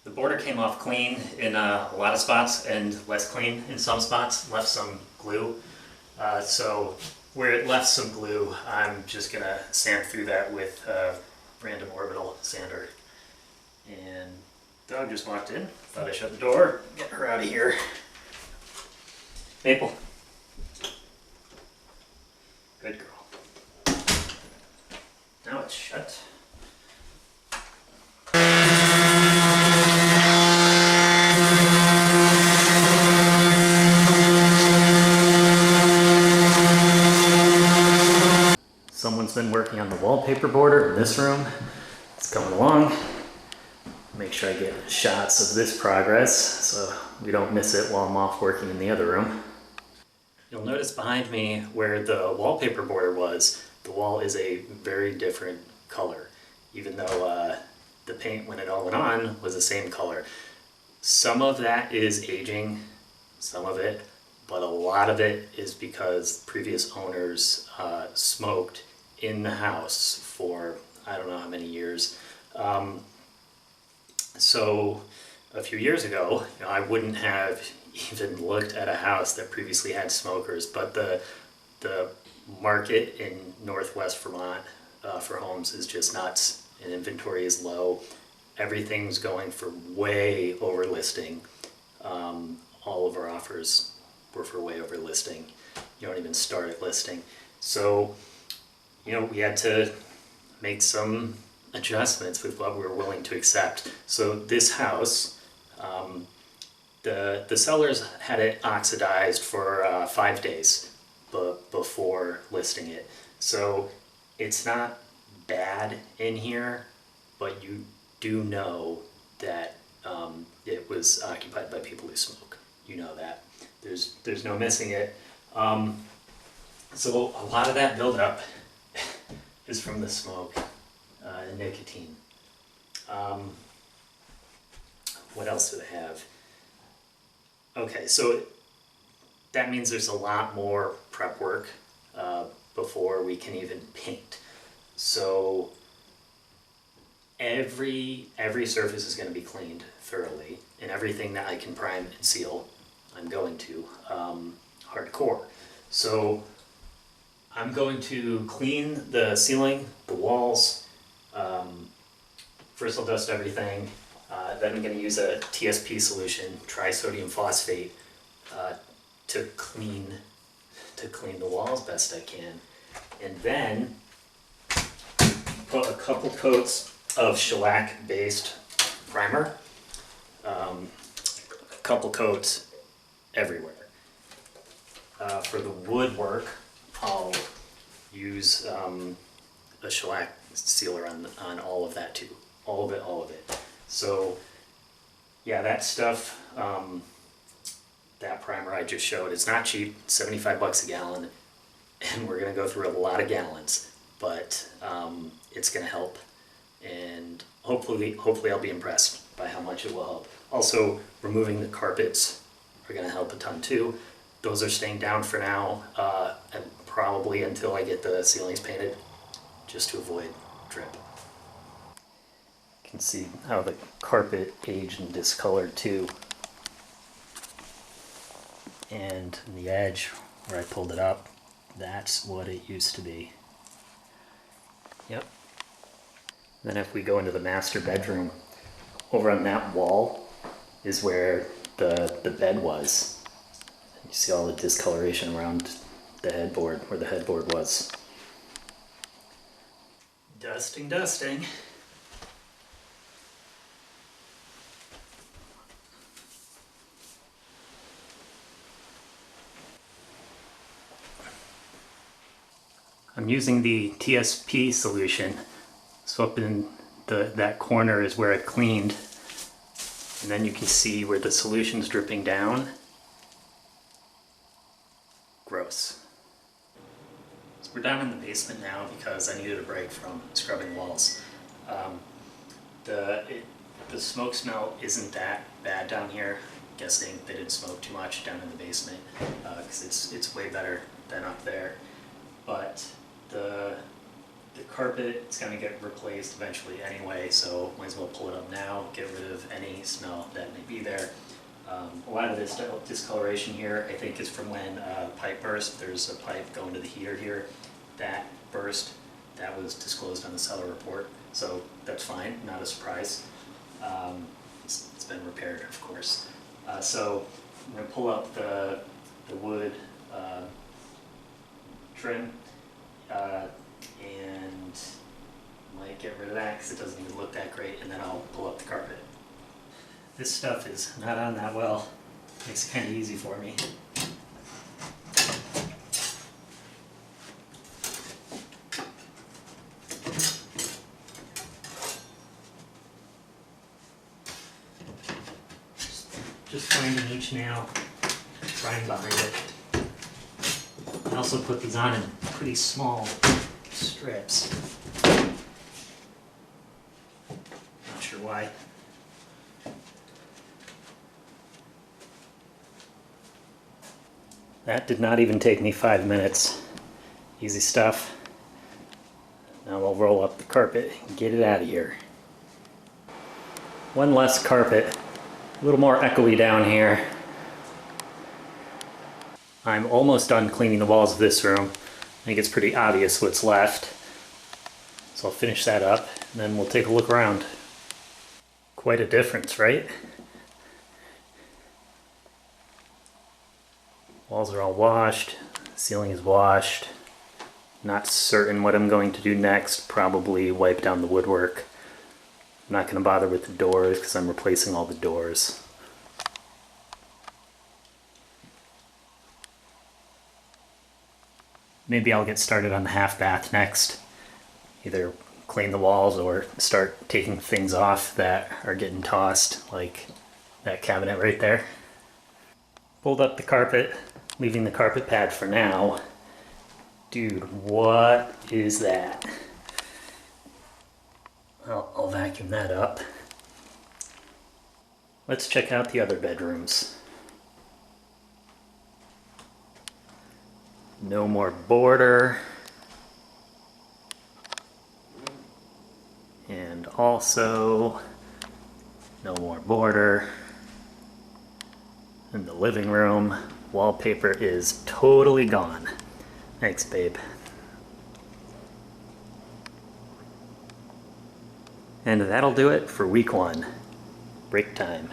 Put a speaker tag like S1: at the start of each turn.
S1: The border came off clean in a lot of spots and less clean in some spots, left some glue. So where it left some glue, I'm just gonna sand through that with a random orbital sander. And dog just walked in, thought I shut the door, get her out of here. Maple. Good girl. Now it's shut. Someone's been working on the wallpaper border in this room. It's coming along. Make sure I get shots of this progress so we don't miss it while I'm off working in the other room. You'll notice behind me where the wallpaper border was, the wall is a very different color, even though the paint when it all went on was the same color. Some of that is aging, some of it, but a lot of it is because previous owners smoked in the house for I don't know how many years. So a few years ago, I wouldn't have even looked at a house that previously had smokers, but the market in Northwest Vermont for homes is just nuts, and inventory is low. Everything's going for way over listing. All of our offers were for way over listing. You don't even start at listing. So, we had to make some adjustments with what we were willing to accept. So this house, the sellers had it oxidized for 5 days before listing it. So it's not bad in here, but you do know that it was occupied by people who smoke. You know that. There's no missing it. So a lot of that buildup is from the smoke and nicotine. What else do they have? Okay, so that means there's a lot more prep work before we can even paint. So every surface is going to be cleaned thoroughly, and everything that I can prime and seal, I'm going to hardcore. So I'm going to clean the ceiling, the walls. First I'll dust everything. Then I'm going to use a TSP solution, trisodium phosphate, to clean the walls best I can. And then put a couple coats of shellac-based primer. A couple coats everywhere. For the woodwork, I'll use a shellac sealer on all of that too. All of it. So yeah, that stuff, that primer I just showed, it's not cheap, 75 bucks a gallon, and we're gonna go through a lot of gallons, but it's gonna help, and hopefully I'll be impressed by how much it will help. Also, removing the carpets are gonna help a ton too. Those are staying down for now, and probably until I get the ceilings painted, just to avoid drip. You can see how the carpet aged and discolored too. And the edge where I pulled it up, that's what it used to be. Yep. Then if we go into the master bedroom, over on that wall is where the bed was. You see all the discoloration around the headboard, where the headboard was. Dusting. I'm using the TSP solution. So up in that corner is where I cleaned. And then you can see where the solution's dripping down. Gross. So we're down in the basement now because I needed a break from scrubbing walls. The smoke smell isn't that bad down here. I'm guessing they didn't smoke too much down in the basement because it's way better than up there. But The carpet is going to get replaced eventually anyway, so might as well pull it up now, get rid of any smell that may be there. A lot of this discoloration here, I think, is from when the pipe burst. There's a pipe going to the heater here that burst. That was disclosed on the seller report, so that's fine, not a surprise. It's been repaired, of course. So I'm going to pull up the wood trim and might get rid of that because it doesn't even look that great, and then I'll pull up the carpet. This stuff is not on that well. Makes it kind of easy for me. Just finding each nail, trying behind it. I also put these on in pretty small strips. Not sure why. That did not even take me 5 minutes. Easy stuff. Now we'll roll up the carpet and get it out of here. One less carpet. A little more echoey down here. I'm almost done cleaning the walls of this room. I think it's pretty obvious what's left. So I'll finish that up and then we'll take a look around. Quite a difference, right? Walls are all washed, ceiling is washed. Not certain what I'm going to do next, probably wipe down the woodwork. I'm not going to bother with the doors because I'm replacing all the doors. Maybe I'll get started on the half bath next. Either clean the walls or start taking things off that are getting tossed, like that cabinet right there. Pulled up the carpet, leaving the carpet pad for now. Dude, what is that? I'll vacuum that up. Let's check out the other bedrooms. No more border. And also, no more border. In the living room, wallpaper is totally gone. Thanks, babe. And that'll do it for week 1. Break time.